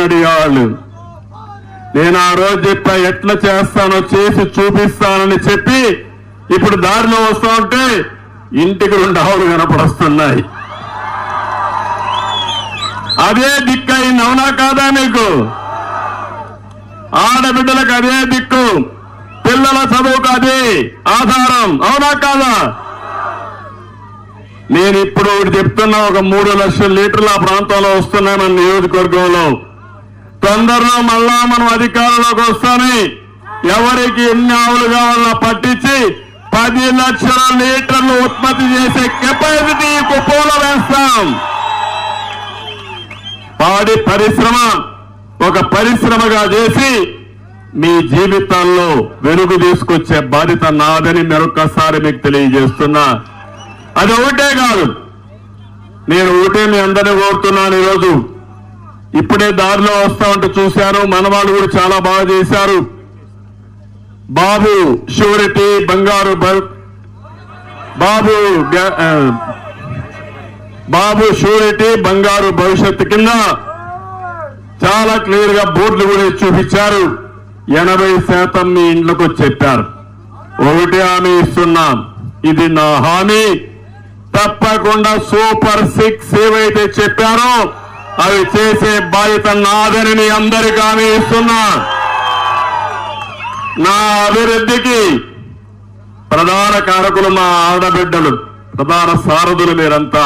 అడిగాళ్ళు. నేను ఆ రోజు చెప్పా, ఎట్లా చేస్తానో చేసి చూపిస్తానని చెప్పి ఇప్పుడు దారిలో వస్తా ఉంటే ఇంటికి 2 ఆవులు కనపడొస్తున్నాయి. అదే దిక్కు అయింది, అవునా కాదా? మీకు ఆడబిడ్డలకు అదే దిక్కు, పిల్లల చదువుకు అదే ఆధారం, అవునా కాదా? నేను ఇప్పుడు ఒకటి చెప్తున్నా, ఒక 3 లక్షల లీటర్లు ఆ ప్రాంతంలో వస్తున్నాయి మన నియోజకవర్గంలో. తొందరలో మళ్ళా మనం అధికారంలోకి వస్తానే ఎవరికి ఎన్ని ఆవులు కావాలన్నా పట్టించి 10 లక్షల లీటర్లు ఉత్పత్తి చేసే కెపాసిటీ కుప్పంలో వేస్తాం. పాడి పరిశ్రమ ఒక పరిశ్రమగా చేసి మీ జీవితాల్లో వెలుగు తీసుకొచ్చే బాధ్యత నాదని మరొకసారి మీకు తెలియజేస్తున్నా. అది ఒకటే కాదు, నేను ఒకటే మీ అందరినీ కోరుతున్నాను. ఈరోజు ఇప్పుడే దారిలో వస్తా ఉంటే చూశాను, మనవాళ్ళు కూడా చాలా బాగా చేశారు. బాబు షూరిటీ బంగారు భవిష్యత్తు కింద చాలా క్లియర్ గా బోర్డులు కూడా చూపించారు. 80% మీ ఇంట్లోకి వచ్చి చెప్పారు. ఒకటి హామీ ఇస్తున్నాం, ఇది నా హామీ, తప్పకుండా సూపర్ 6 ఏవైతే చెప్పారో అవి చేసే బాధ్యత నాదని మీ అందరికీ హామీ ఇస్తున్నా. నా అభివృద్ధికి ప్రధాన కారకులు మా ఆడబిడ్డలు, ప్రధాన సారథులు మీరంతా.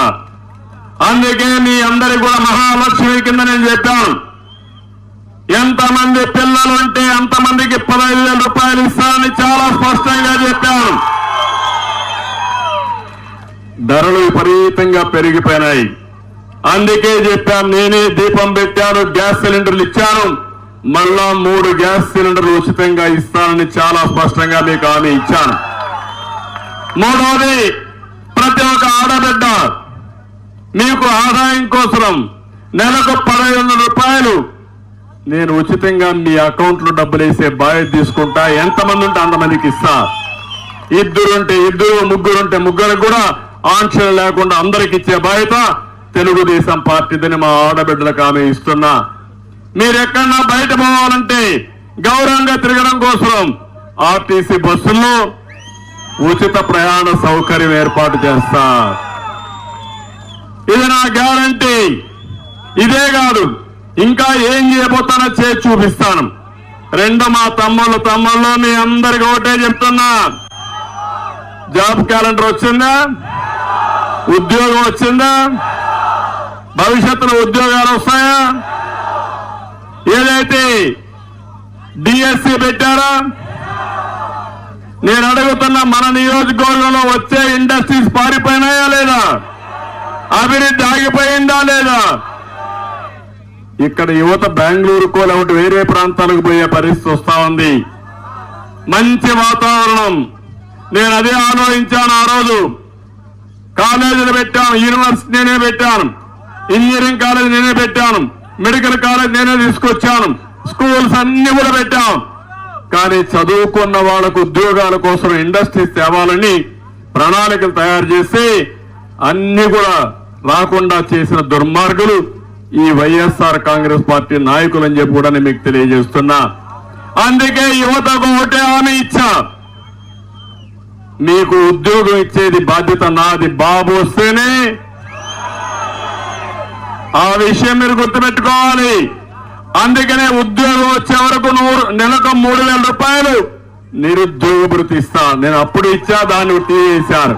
అందుకే మీ అందరికీ కూడా మహాలక్ష్మి కింద నేను చెప్పాను, ఎంతమంది పిల్లలుంటే అంతమందికి 15,000 రూపాయలు ఇస్తానని చాలా స్పష్టంగా చెప్పాను. ధరలు విపరీతంగా పెరిగిపోయినాయి. అందుకే చెప్పాను, నేనే దీపం పెట్టాను, గ్యాస్ సిలిండర్లు ఇచ్చాను, మళ్ళా 3 గ్యాస్ సిలిండర్లు ఉచితంగా ఇస్తానని చాలా స్పష్టంగా మీకు హామీ ఇచ్చాను. మూడవది, ప్రతి ఒక్క ఆడబిడ్డ మీకు ఆదాయం కోసం నెలకు 15,000 రూపాయలు నేను ఉచితంగా మీ అకౌంట్లో డబ్బులు వేసే బాధ్యత తీసుకుంటా. ఎంతమంది ఉంటే అంతమందికి ఇస్తా. 2 ఉంటే 2, 3 ఉంటే 3 కూడా ఆంక్షలు లేకుండా అందరికి ఇచ్చే బాధ్యత తెలుగుదేశం పార్టీదని మా ఆడబిడ్డలకు హామీ ఇస్తున్నా. మీరెక్కడన్నా బయట పోవాలంటే గౌరవంగా తిరగడం కోసం ఆర్టీసీ బస్సుల్లో ఉచిత ప్రయాణ సౌకర్యం ఏర్పాటు చేస్తా. ఇది నా గ్యారంటీ. ఇదే కాదు, ఇంకా ఏం చేయబోతానో చేసి చూపిస్తాను. 2 మా తమ్ముళ్ళు మీ అందరికి ఒకటే చెప్తున్నా, జాబ్ క్యాలెండర్ వచ్చిందా? ఉద్యోగం వచ్చిందా? భవిష్యత్తులో ఉద్యోగాలు వస్తాయా? ఏదైతే డిఎస్సి పెట్టారా? నేను అడుగుతున్నా, మన నియోజకవర్గంలో వచ్చే ఇండస్ట్రీస్ పారిపోయినాయా లేదా? అభివృద్ధి ఆగిపోయిందా లేదా? ఇక్కడ యువత బెంగళూరుకో లేకపోతే వేరే ప్రాంతాలకు పోయే పరిస్థితి వస్తా ఉంది. మంచి వాతావరణం. నేను అదే ఆలోచించాను. ఆ రోజు కాలేజీలు పెట్టాను, యూనివర్సిటీ నేనే పెట్టాను, ఇంజనీరింగ్ కాలేజ్ నేనే పెట్టాను, మెడికల్ కాలేజ్ నేనే తీసుకొచ్చాను, స్కూల్స్ అన్ని కూడా పెట్టాం. కానీ చదువుకున్న వాళ్లకు ఉద్యోగాల కోసం ఇండస్ట్రీస్ తేవాలని ప్రణాళికలు తయారు చేసి అన్ని కూడా రాకుండా చేసిన దుర్మార్గులు ఈ వైఎస్ఆర్ కాంగ్రెస్ పార్టీ నాయకులు అని చెప్పి కూడా నేను మీకు తెలియజేస్తున్నా. అందుకే యువతకు ఒకటే హామీ ఇచ్చా, మీకు ఉద్యోగం ఇచ్చేది బాధ్యత నాది. బాబు వస్తేనే ఆ విషయం మీరు గుర్తుపెట్టుకోవాలి. అందుకనే ఉద్యోగం వచ్చే వరకు నెలకు 3,000 రూపాయలు నిరుద్యోగ భృతి ఇస్తా. నేను అప్పుడు ఇచ్చా, దాన్ని తీసేశారు.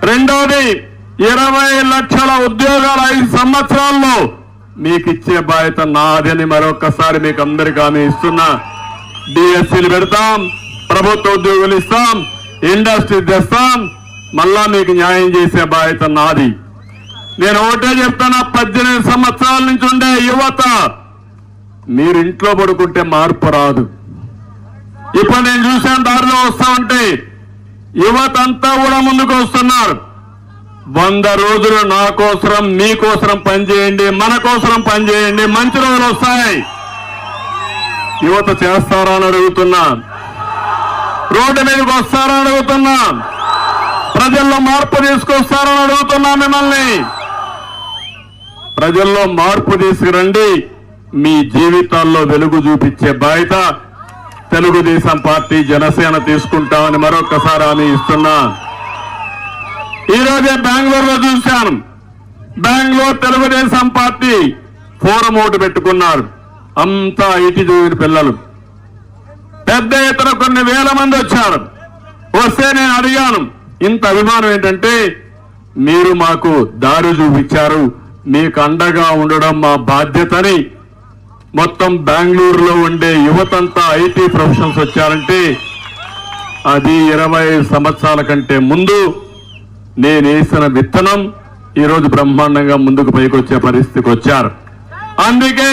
రెండోది, 20 లక్షల ఉద్యోగాలు 5 సంవత్సరాల్లో మీకు ఇచ్చే బాధ్యత నాదని మరొకసారి మీకు అందరికీ హామీ ఇస్తున్నా. డిఎస్సీలు పెడతాం, ప్రభుత్వ ఉద్యోగులు ఇస్తాం, ఇండస్ట్రీ తెస్తాం, మళ్ళా మీకు న్యాయం చేసే బాధ్యత నాది. నేను ఒకటే చెప్తాను, 18 సంవత్సరాల నుంచి ఉండే యువత మీరు ఇంట్లో పడుకుంటే మార్పు రాదు. ఇప్పుడు నేను చూశాను, దారిలో వస్తా ఉంటే యువత అంతా కూడా ముందుకు వస్తున్నారు. 100 రోజులు నా కోసరం, మీకోసరం పనిచేయండి, మన కోసరం పనిచేయండి, మంచి రోజులు వస్తాయి. యువత చేస్తారా అని అడుగుతున్నా, రోడ్డు మీదకి వస్తారా అని అడుగుతున్నా, ప్రజల్లో మార్పు తీసుకొస్తారా అని అడుగుతున్నా మిమ్మల్ని. ప్రజల్లో మార్పు తీసుకురండి. మీ జీవితాల్లో వెలుగు చూపించే బాధ్యత తెలుగుదేశం పార్టీ జనసేన తీసుకుంటామని మరొకసారి హామీ ఇస్తున్నా. ఈరోజే బెంగళూరులో చూశాను. బెంగళూరు తెలుగుదేశం పార్టీ ఫోరం ఒకటి పెట్టుకున్నారు. అంతా ఐటీ చదివిన పిల్లలు పెద్ద ఎత్తున కొన్ని వేల మంది వచ్చారు. వస్తే నేను అడిగాను, ఇంత అభిమానం ఏంటంటే మీరు మాకు దారి చూపించారు, మీకు అండగా ఉండడం మా బాధ్యతని మొత్తం బెంగళూరులో ఉండే యువతంతా ఐటీ ప్రొఫెషనల్స్ వచ్చారంటే అది 25 సంవత్సరాల కంటే ముందు నేను వేసిన విత్తనం ఈరోజు బ్రహ్మాండంగా ముందుకు పైకి వచ్చే పరిస్థితికి వచ్చారు. అందుకే